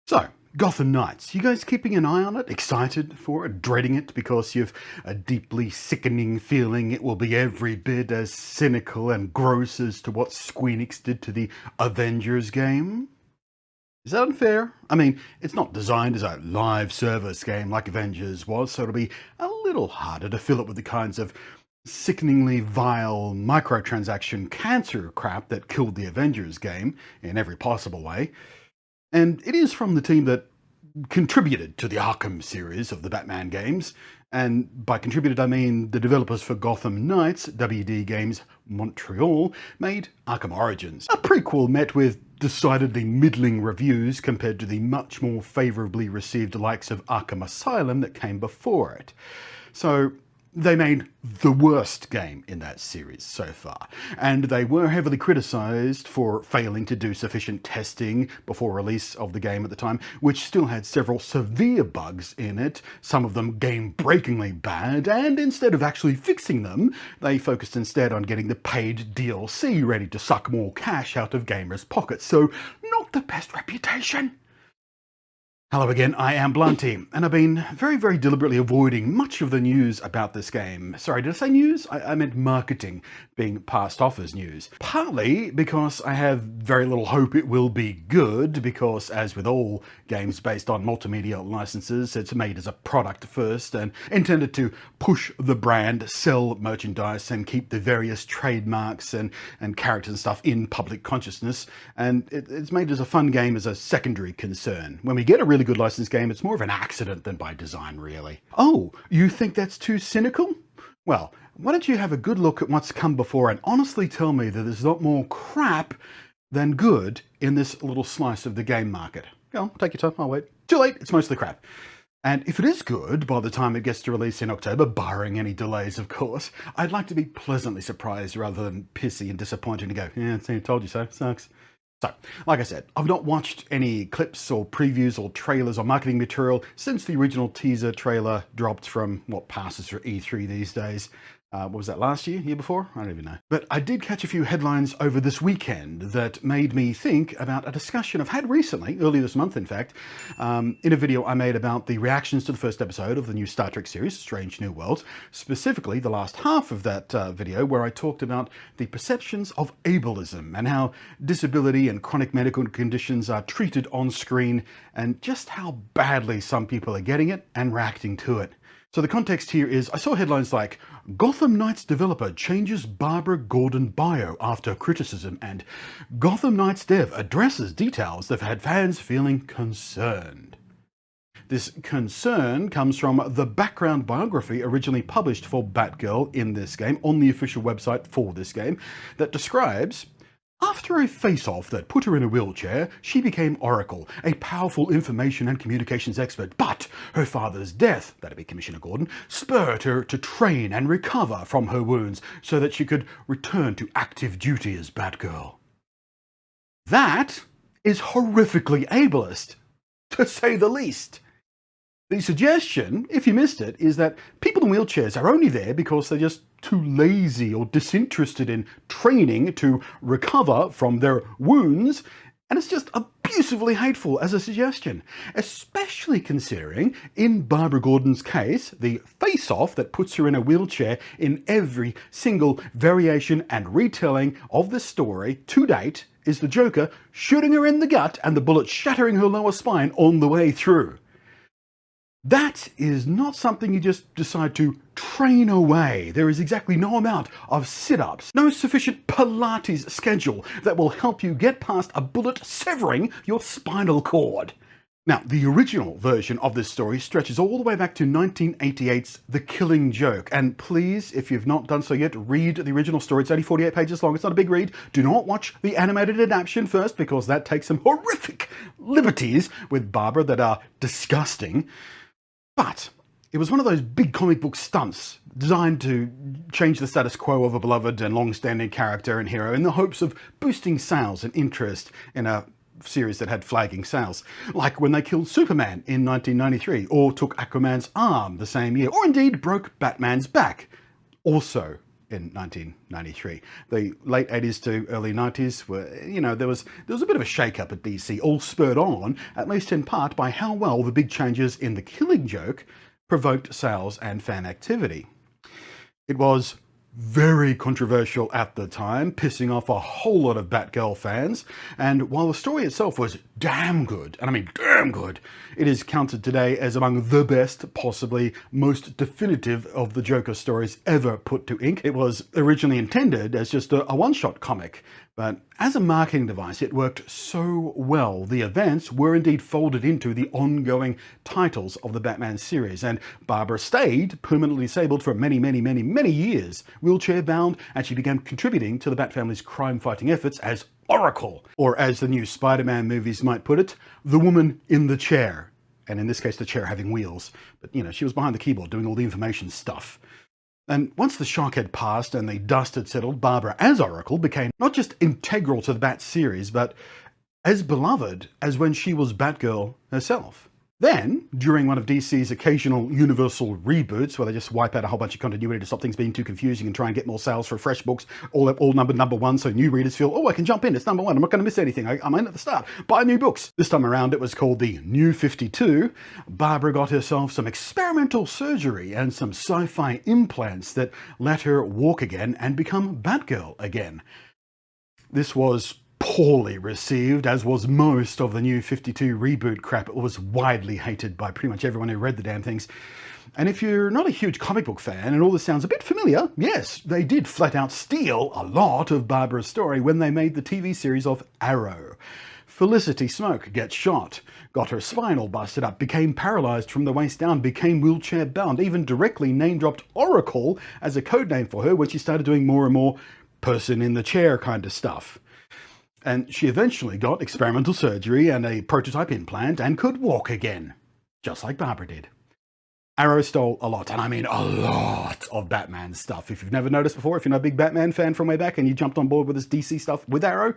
So, Gotham Knights, you guys keeping an eye on it? Excited for it? Dreading it because you've a deeply sickening feeling it will be every bit as cynical and gross as to what Squeenix did to the Avengers game? Is that unfair? I mean, it's not designed as a live service game like Avengers was, so it'll be a little harder to fill it with the kinds of sickeningly vile microtransaction cancer crap that killed the Avengers game in every possible way. And it is from the team that contributed to the Arkham series of the Batman games. And by contributed, I mean the developers for Gotham Knights, WD Games Montreal, made Arkham Origins, a prequel met with decidedly middling reviews compared to the much more favourably received likes of Arkham Asylum that came before it. So they made the worst game in that series so far, and they were heavily criticised for failing to do sufficient testing before release of the game at the time, which still had several severe bugs in it, some of them game-breakingly bad, and instead of actually fixing them, they focused instead on getting the paid DLC ready to suck more cash out of gamers' pockets, so not the best reputation. Hello again, I am Blunty, and I've been very deliberately avoiding much of the news about this game. Sorry, did I say news? I meant marketing being passed off as news. Partly because I have very little hope it will be good, because as with all games based on multimedia licenses, it's made as a product first and intended to push the brand, sell merchandise, and keep the various trademarks and characters and stuff in public consciousness, and it's made as a fun game as a secondary concern. When we get a really good licensed game, it's more of an accident than by design, really. Oh, you think that's too cynical? Well, why don't you have a good look at what's come before and honestly tell me that there's a lot more crap than good in this little slice of the game market. Go on, take your time, I'll wait. Too late, it's mostly crap. And if it is good by the time it gets to release in October, barring any delays of course, I'd like to be pleasantly surprised rather than pissy and disappointed and go, yeah, see, I told you so, sucks. So, like I said, I've not watched any clips or previews or trailers or marketing material since the original teaser trailer dropped from what passes for E3 these days. What was that, last year? Year before? I don't even know. But I did catch a few headlines over this weekend that made me think about a discussion I've had recently, earlier this month in fact, in a video I made about the reactions to the first episode of the new Star Trek series, Strange New Worlds, specifically the last half of that video where I talked about the perceptions of ableism and how disability and chronic medical conditions are treated on screen and just how badly some people are getting it and reacting to it. So the context here is, I saw headlines like, Gotham Knights developer changes Barbara Gordon bio after criticism, and Gotham Knights dev addresses details that have had fans feeling concerned. This concern comes from the background biography originally published for Batgirl in this game on the official website for this game that describes, after a face-off that put her in a wheelchair, she became Oracle, a powerful information and communications expert, but her father's death, that'd be Commissioner Gordon, spurred her to train and recover from her wounds so that she could return to active duty as Batgirl. That is horrifically ableist, to say the least. The suggestion, if you missed it, is that people in wheelchairs are only there because they're just too lazy or disinterested in training to recover from their wounds, and it's just abusively hateful as a suggestion, especially considering, in Barbara Gordon's case, the face-off that puts her in a wheelchair in every single variation and retelling of the story to date is the Joker shooting her in the gut and the bullet shattering her lower spine on the way through. That is not something you just decide to train away. There is exactly no amount of sit-ups, no sufficient Pilates schedule that will help you get past a bullet severing your spinal cord. Now, the original version of this story stretches all the way back to 1988's The Killing Joke. And please, if you've not done so yet, read the original story. It's only 48 pages long. It's not a big read. Do not watch the animated adaptation first, because that takes some horrific liberties with Barbara that are disgusting. But it was one of those big comic book stunts designed to change the status quo of a beloved and long-standing character and hero in the hopes of boosting sales and interest in a series that had flagging sales. Like when they killed Superman in 1993, or took Aquaman's arm the same year, or indeed broke Batman's back, also in 1993. The late 80s to early 90s were, there was a bit of a shake-up at DC, all spurred on, at least in part, by how well the big changes in the Killing Joke provoked sales and fan activity. It was very controversial at the time, pissing off a whole lot of Batgirl fans, and while the story itself was damn good, and I mean damn good, it is counted today as among the best, possibly most definitive of the Joker stories ever put to ink. It was originally intended as just a one-shot comic, but as a marketing device, it worked so well. The events were indeed folded into the ongoing titles of the Batman series, and Barbara stayed permanently disabled for many, many, many, many years, wheelchair-bound, and she began contributing to the Bat family's crime-fighting efforts as Oracle, or as the new Spider-Man movies might put it, the woman in the chair. And in this case, the chair having wheels. But, she was behind the keyboard doing all the information stuff. And once the shock had passed and the dust had settled, Barbara as Oracle became not just integral to the Bat series, but as beloved as when she was Batgirl herself. Then, during one of DC's occasional Universal reboots, where they just wipe out a whole bunch of continuity to stop things being too confusing and try and get more sales for fresh books, all numbered number one, so new readers feel, oh, I can jump in, it's number one, I'm not going to miss anything, I'm in at the start, buy new books. This time around it was called the New 52. Barbara got herself some experimental surgery and some sci-fi implants that let her walk again and become Batgirl again. This was poorly received, as was most of the New 52 reboot crap. It was widely hated by pretty much everyone who read the damn things. And if you're not a huge comic book fan and all this sounds a bit familiar, yes, they did flat out steal a lot of Barbara's story when they made the TV series of Arrow. Felicity Smoke gets shot, got her spine all busted up, became paralyzed from the waist down, became wheelchair bound, even directly name-dropped Oracle as a codename for her when she started doing more and more person in the chair kind of stuff. And she eventually got experimental surgery and a prototype implant and could walk again, just like Barbara did. Arrow stole a lot, and I mean a lot, of Batman stuff. If you've never noticed before, if you're not a big Batman fan from way back and you jumped on board with this DC stuff with Arrow,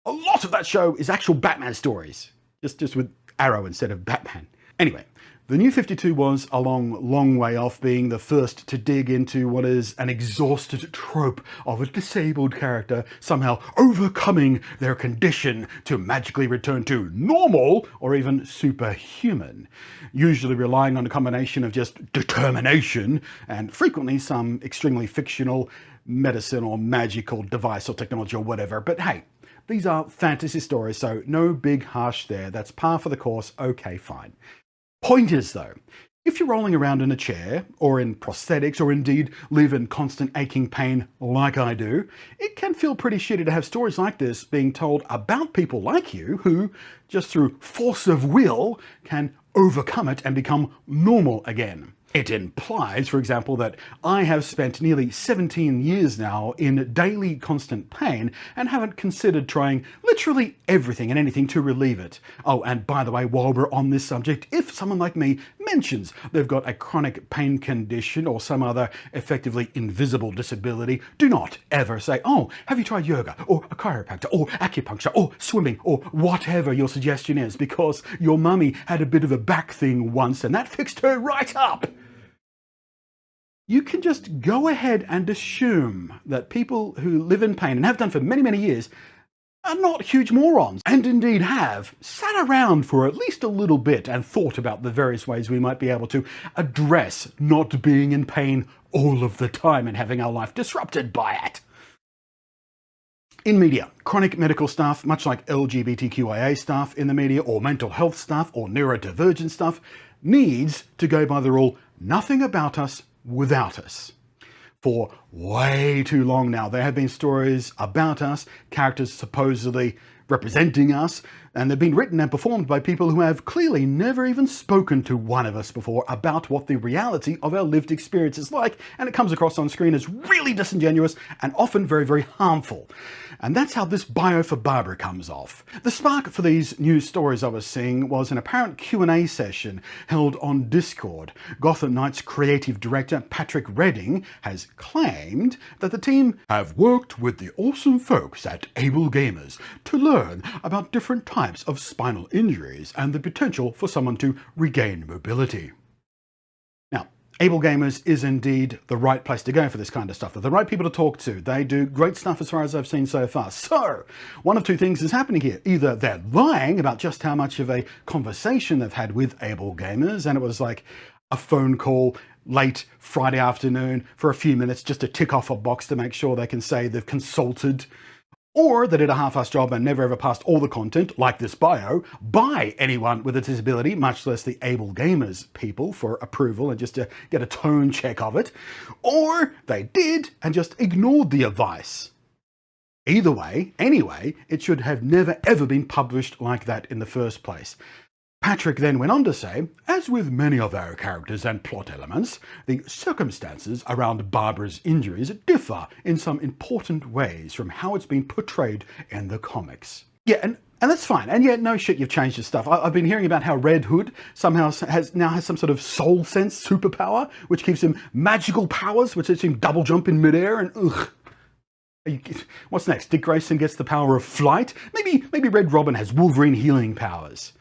a lot of that show is actual Batman stories, just with Arrow instead of Batman. Anyway, the New 52 was a long way off being the first to dig into what is an exhausted trope of a disabled character somehow overcoming their condition to magically return to normal or even superhuman, usually relying on a combination of just determination and frequently some extremely fictional medicine or magical device or technology or whatever. But hey, these are fantasy stories, so no big harsh there. That's par for the course. Okay, fine. Point is though, if you're rolling around in a chair or in prosthetics or indeed live in constant aching pain like I do, it can feel pretty shitty to have stories like this being told about people like you who, just through force of will, can overcome it and become normal again. It implies, for example, that I have spent nearly 17 years now in daily constant pain and haven't considered trying literally everything and anything to relieve it. Oh, and by the way, while we're on this subject, if someone like me mentions they've got a chronic pain condition or some other effectively invisible disability, do not ever say, oh, have you tried yoga or a chiropractor or acupuncture or swimming or whatever your suggestion is, because your mummy had a bit of a back thing once and that fixed her right up. You can just go ahead and assume that people who live in pain and have done for many, many years are not huge morons, and indeed have sat around for at least a little bit and thought about the various ways we might be able to address not being in pain all of the time and having our life disrupted by it. In media, chronic medical stuff, much like LGBTQIA stuff in the media, or mental health stuff, or neurodivergent stuff, needs to go by the rule, nothing about us without us. For way too long now, there have been stories about us, characters supposedly representing us, and they've been written and performed by people who have clearly never even spoken to one of us before about what the reality of our lived experience is like, and it comes across on screen as really disingenuous and often very, very harmful. And that's how this bio for Barbara comes off. The spark for these news stories I was seeing was an apparent Q&A session held on Discord. Gotham Knights creative director Patrick Redding has claimed that the team have worked with the awesome folks at Able Gamers to learn about different types of spinal injuries and the potential for someone to regain mobility. Now, Able Gamers is indeed the right place to go for this kind of stuff. They're the right people to talk to. They do great stuff as far as I've seen so far. So, one of two things is happening here. Either they're lying about just how much of a conversation they've had with Able Gamers, and it was like a phone call late Friday afternoon for a few minutes just to tick off a box to make sure they can say they've consulted, or they did a half-assed job and never ever passed all the content, like this bio, by anyone with a disability, much less the Able Gamers people for approval and just to get a tone check of it, or they did and just ignored the advice. Either way, anyway, it should have never ever been published like that in the first place. Patrick then went on to say, as with many of our characters and plot elements, the circumstances around Barbara's injuries differ in some important ways from how it's been portrayed in the comics. Yeah, and that's fine. And yet, no shit, you've changed your stuff. I've been hearing about how Red Hood somehow now has some sort of soul sense superpower, which gives him magical powers, which lets him double jump in midair and ugh. What's next? Dick Grayson gets the power of flight? Maybe Red Robin has Wolverine healing powers.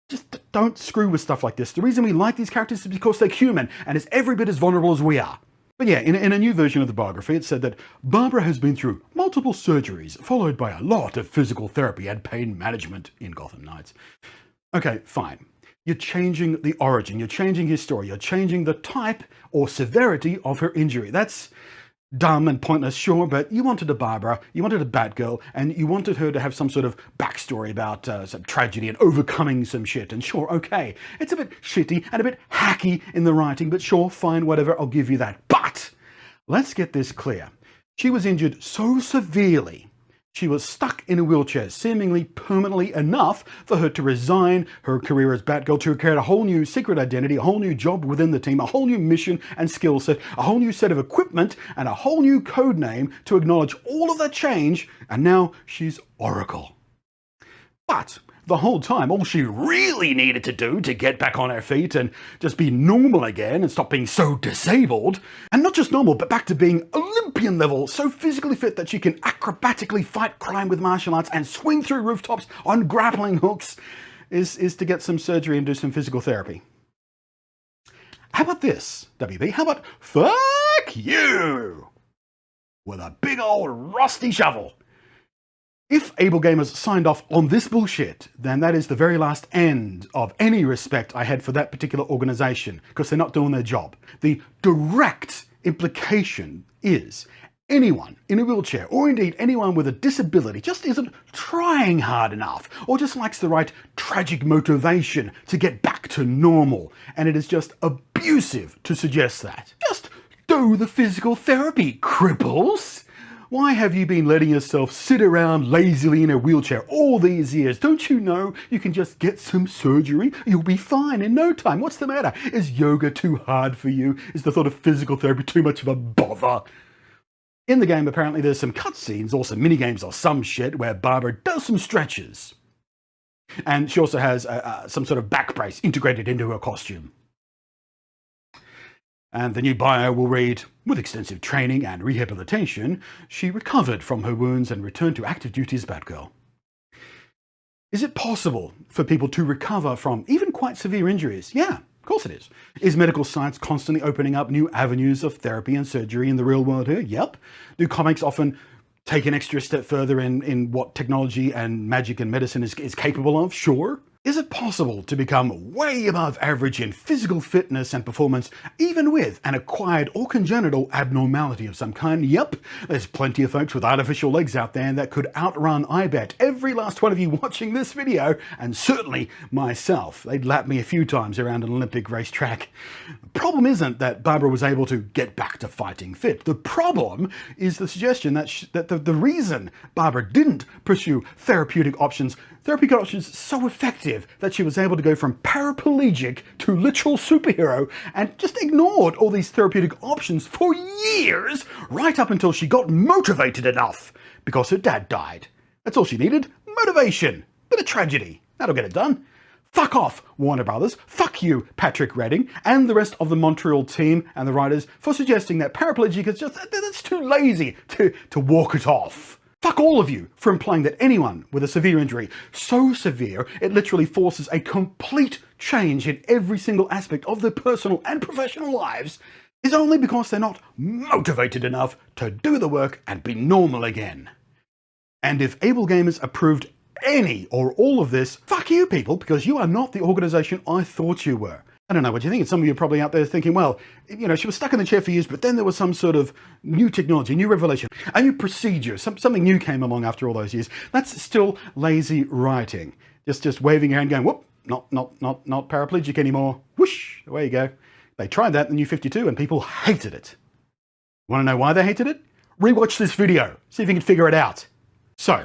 Just don't screw with stuff like this. The reason we like these characters is because they're human and is every bit as vulnerable as we are. But yeah, in a new version of the biography, it said that Barbara has been through multiple surgeries, followed by a lot of physical therapy and pain management in Gotham Knights. Okay, fine. You're changing the origin, you're changing his story, you're changing the type or severity of her injury. That's dumb and pointless, sure, but you wanted a Barbara, you wanted a Batgirl, and you wanted her to have some sort of backstory about some tragedy and overcoming some shit, and sure, okay, it's a bit shitty and a bit hacky in the writing, but sure, fine, whatever, I'll give you that. But let's get this clear. She was injured so severely, she was stuck in a wheelchair, seemingly permanently enough for her to resign her career as Batgirl, to create a whole new secret identity, a whole new job within the team, a whole new mission and skill set, a whole new set of equipment, and a whole new code name to acknowledge all of that change, and now she's Oracle. But the whole time, all she really needed to do to get back on her feet and just be normal again and stop being so disabled, and not just normal, but back to being Olympian level, so physically fit that she can acrobatically fight crime with martial arts and swing through rooftops on grappling hooks, is to get some surgery and do some physical therapy. How about this, WB? How about fuck you with a big old rusty shovel? If Able Gamers signed off on this bullshit, then that is the very last end of any respect I had for that particular organization, because they're not doing their job. The direct implication is anyone in a wheelchair, or indeed anyone with a disability, just isn't trying hard enough, or just lacks the right tragic motivation to get back to normal, and it is just abusive to suggest that. Just do the physical therapy, cripples! Why have you been letting yourself sit around lazily in a wheelchair all these years? Don't you know you can just get some surgery? You'll be fine in no time. What's the matter? Is yoga too hard for you? Is the thought of physical therapy too much of a bother? In the game, apparently there's some cutscenes or some minigames or some shit where Barbara does some stretches. And she also has some sort of back brace integrated into her costume. And the new bio will read, with extensive training and rehabilitation, she recovered from her wounds and returned to active duty as Batgirl. Is it possible for people to recover from even quite severe injuries? Yeah, of course it is. Is medical science constantly opening up new avenues of therapy and surgery in the real world here? Yep. Do comics often take an extra step further in what technology and magic and medicine is capable of? Sure. Is it possible to become way above average in physical fitness and performance, even with an acquired or congenital abnormality of some kind? Yep, there's plenty of folks with artificial legs out there that could outrun, I bet, every last one of you watching this video, and certainly myself. They'd lap me a few times around an Olympic racetrack. The problem isn't that Barbara was able to get back to fighting fit. The problem is the suggestion that the reason Barbara didn't pursue therapeutic options so effective that she was able to go from paraplegic to literal superhero and just ignored all these therapeutic options for years, right up until she got motivated enough because her dad died. That's all she needed. Motivation. Bit of tragedy. That'll get it done. Fuck off, Warner Brothers. Fuck you, Patrick Redding, and the rest of the Montreal team and the writers for suggesting that paraplegic is just, that's too lazy to walk it off. Fuck all of you for implying that anyone with a severe injury, so severe it literally forces a complete change in every single aspect of their personal and professional lives, is only because they're not motivated enough to do the work and be normal again. And if Able Gamers approved any or all of this, fuck you people, because you are not the organization I thought you were. I don't know what you think, and some of you are probably out there thinking, well, you know, she was stuck in the chair for years, but then there was some sort of new technology, new revelation, a new procedure, something new came along after all those years. That's still lazy writing. Just waving your hand going, whoop, not paraplegic anymore. Whoosh, away you go. They tried that in the New 52 and people hated it. Want to know why they hated it? Rewatch this video, see if you can figure it out. So,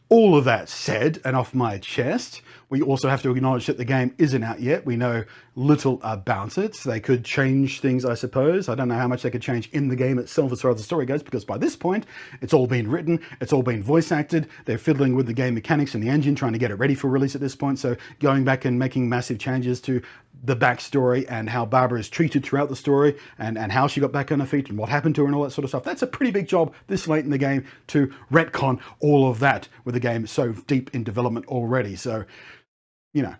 all of that said and off my chest, we also have to acknowledge that the game isn't out yet. We know little about it. They could change things, I suppose. I don't know how much they could change in the game itself as far as the story goes, because by this point, it's all been written, it's all been voice acted. They're fiddling with the game mechanics and the engine, trying to get it ready for release at this point. So going back and making massive changes to the backstory and how Barbara is treated throughout the story and how she got back on her feet and what happened to her and all that sort of stuff. That's a pretty big job this late in the game to retcon all of that with the game so deep in development already. So, you know,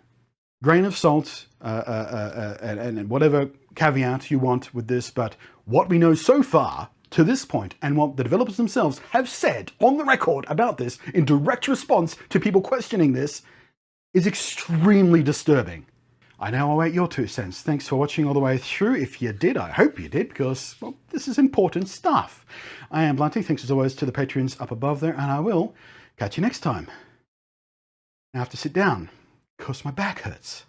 grain of salt and whatever caveat you want with this, but what we know so far to this point and what the developers themselves have said on the record about this in direct response to people questioning this is extremely disturbing. I now await your 2 cents. Thanks for watching all the way through. If you did, I hope you did, because, well, this is important stuff. I am Blunty. Thanks as always to the patrons up above there, and I will catch you next time. I have to sit down because my back hurts.